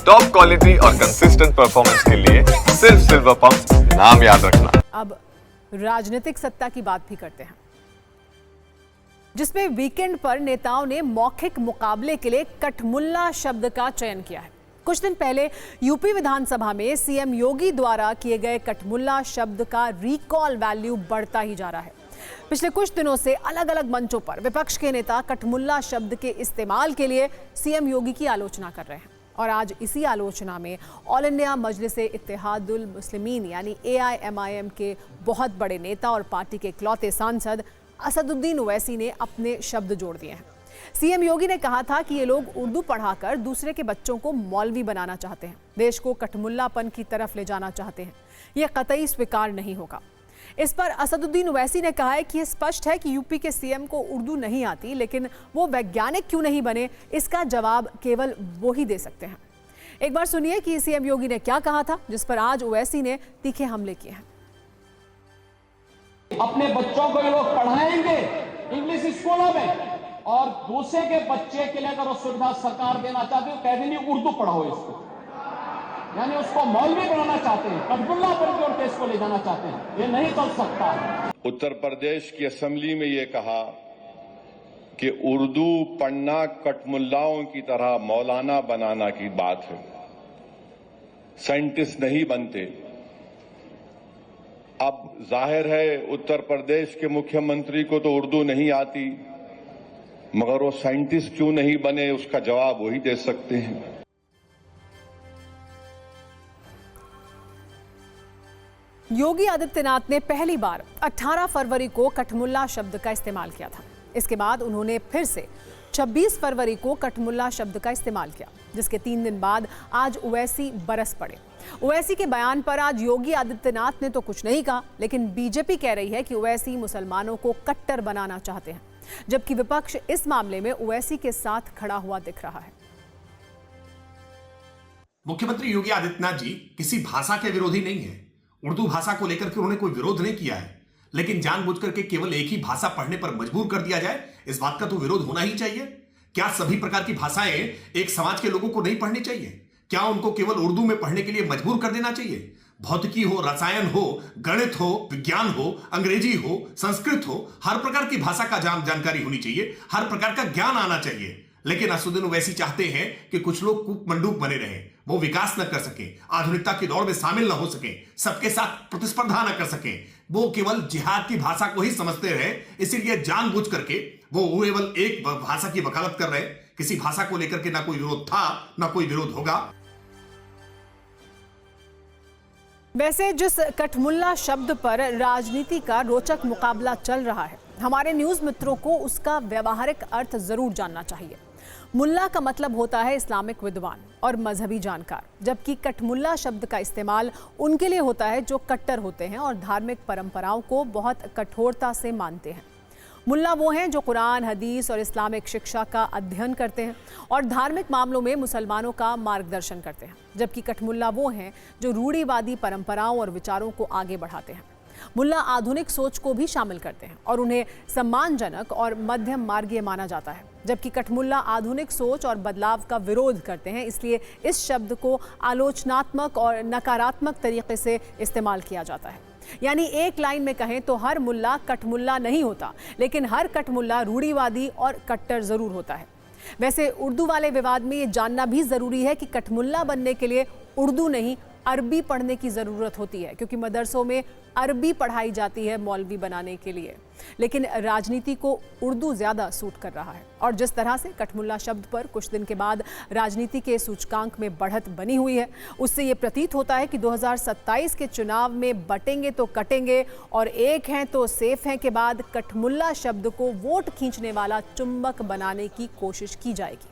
Top quality और consistent performance के लिए सिर्फ सिल्वर पंप नाम याद रखना। अब राजनीतिक सत्ता की बात भी करते हैं, जिसमें वीकेंड पर नेताओं ने मौखिक मुकाबले के लिए कठमुल्ला शब्द का चयन किया है। कुछ दिन पहले यूपी विधानसभा में सीएम योगी द्वारा किए गए कठमुल्ला शब्द का रिकॉल वैल्यू बढ़ता ही जा रहा है। पिछले कुछ दिनों से अलग अलग मंचों पर विपक्ष के नेता कठमुल्ला शब्द के इस्तेमाल के लिए सीएम योगी की आलोचना कर रहे हैं और आज इसी आलोचना में ऑल इंडिया मजलिसे इत्तेहादुल मुस्लिमीन यानी AIMIM के बहुत बड़े नेता और पार्टी के इकलौते सांसद असदुद्दीन ओवैसी ने अपने शब्द जोड़ दिए हैं। सीएम योगी ने कहा था कि ये लोग उर्दू पढ़ाकर दूसरे के बच्चों को मौलवी बनाना चाहते हैं, देश को कठमुल्लापन की तरफ ले जाना चाहते हैं। यह कतई स्वीकार नहीं होगा। इस पर असदुद्दीन ओवैसी ने कहा है कि यह स्पष्ट है कि यूपी के सीएम को उर्दू नहीं आती, लेकिन वो वैज्ञानिक क्यों नहीं बने, इसका जवाब केवल वो ही दे सकते हैं। एक बार सुनिए कि सीएम योगी ने क्या कहा था, जिस पर आज ओवैसी ने तीखे हमले किए हैं। अपने बच्चों को ये लोग पढ़ाएंगे इंग्लिश स्कूलों में और दूसरे के बच्चे के लिए अगर वो सुविधा सरकार देना चाहती है, कह देंगे उर्दू पढ़ाओ इसको, यानी उसको मौलवी बनाना चाहते हैं, कठमुल्लापन की ओर देश को ले जाना चाहते हैं। ये नहीं चल सकता। उत्तर प्रदेश की असेंबली में ये कहा कि उर्दू पढ़ना कठमुल्लाओं की तरह मौलाना बनाना की बात है, साइंटिस्ट नहीं बनते। अब जाहिर है उत्तर प्रदेश के मुख्यमंत्री को तो उर्दू नहीं आती, मगर वो साइंटिस्ट क्यों नहीं बने, उसका जवाब वही दे सकते हैं। योगी आदित्यनाथ ने पहली बार 18 फरवरी को कठमुल्ला शब्द का इस्तेमाल किया था। इसके बाद उन्होंने फिर से 26 फरवरी को कठमुल्ला शब्द का इस्तेमाल किया, जिसके 3 दिन बाद आज ओवैसी बरस पड़े। ओवैसी के बयान पर आज योगी आदित्यनाथ ने तो कुछ नहीं कहा, लेकिन बीजेपी कह रही है कि ओवैसी मुसलमानों को कट्टर बनाना चाहते हैं, जबकि विपक्ष इस मामले में ओवैसी के साथ खड़ा हुआ दिख रहा है। मुख्यमंत्री योगी आदित्यनाथ जी किसी भाषा के विरोधी नहीं है। उर्दू भाषा को लेकर के उन्होंने कोई विरोध नहीं किया है, लेकिन जानबूझकर के केवल एक ही भाषा पढ़ने पर मजबूर कर दिया जाए, इस बात का तो विरोध होना ही चाहिए। क्या सभी प्रकार की भाषाएं एक समाज के लोगों को नहीं पढ़नी चाहिए? क्या उनको केवल उर्दू में पढ़ने के लिए मजबूर कर देना चाहिए? भौतिकी हो, रसायन हो, गणित हो, विज्ञान हो, अंग्रेजी हो, संस्कृत हो, हर प्रकार की भाषा का जानकारी होनी चाहिए, हर प्रकार का ज्ञान आना चाहिए। लेकिन असदुद्दीन ओवैसी चाहते हैं कि कुछ लोग कूपमंडूक बने रहें, वो विकास न कर सके, आधुनिकता की दौड़ में शामिल न हो सके, सबके साथ प्रतिस्पर्धा न कर सके, वो केवल जिहाद की भाषा को ही समझते रहे। इसीलिए जानबूझ करके वो केवल एक भाषा की वकालत कर रहे। किसी भाषा को लेकर के ना कोई विरोध था, ना कोई विरोध होगा। वैसे जिस कठमुल्ला शब्द पर राजनीति का रोचक मुकाबला चल रहा है, हमारे न्यूज मित्रों को उसका व्यवहारिक अर्थ जरूर जानना चाहिए। मुल्ला का मतलब होता है इस्लामिक विद्वान और मजहबी जानकार, जबकि कठमुल्ला शब्द का इस्तेमाल उनके लिए होता है जो कट्टर होते हैं और धार्मिक परंपराओं को बहुत कठोरता से मानते हैं। मुल्ला वो हैं जो कुरान, हदीस और इस्लामिक शिक्षा का अध्ययन करते हैं और धार्मिक मामलों में मुसलमानों का मार्गदर्शन करते हैं, जबकि कठमुल्ला वो हैं जो रूढ़िवादी परंपराओं और विचारों को आगे बढ़ाते हैं। मुल्ला आधुनिक सोच को भी शामिल करते हैं और उन्हें सम्मानजनक और मध्यम मार्गीय माना जाता है, जबकि कठमुल्ला आधुनिक सोच और बदलाव का विरोध करते हैं। इसलिए इस शब्द को आलोचनात्मक और नकारात्मक तरीके से इस्तेमाल किया जाता है। यानी एक लाइन में कहें तो हर मुल्ला कठमुल्ला नहीं होता, लेकिन हर कठमुल्ला रूढ़िवादी और कट्टर जरूर होता है। वैसे उर्दू वाले विवाद में ये जानना भी जरूरी है कि कठमुल्ला बनने के लिए उर्दू नहीं अरबी पढ़ने की ज़रूरत होती है, क्योंकि मदरसों में अरबी पढ़ाई जाती है मौलवी बनाने के लिए, लेकिन राजनीति को उर्दू ज़्यादा सूट कर रहा है। और जिस तरह से कठमुल्ला शब्द पर कुछ दिन के बाद राजनीति के सूचकांक में बढ़त बनी हुई है, उससे ये प्रतीत होता है कि 2027 के चुनाव में बटेंगे तो कटेंगे और एक हैं तो सेफ हैं के बाद कठमुल्ला शब्द को वोट खींचने वाला चुंबक बनाने की कोशिश की जाएगी।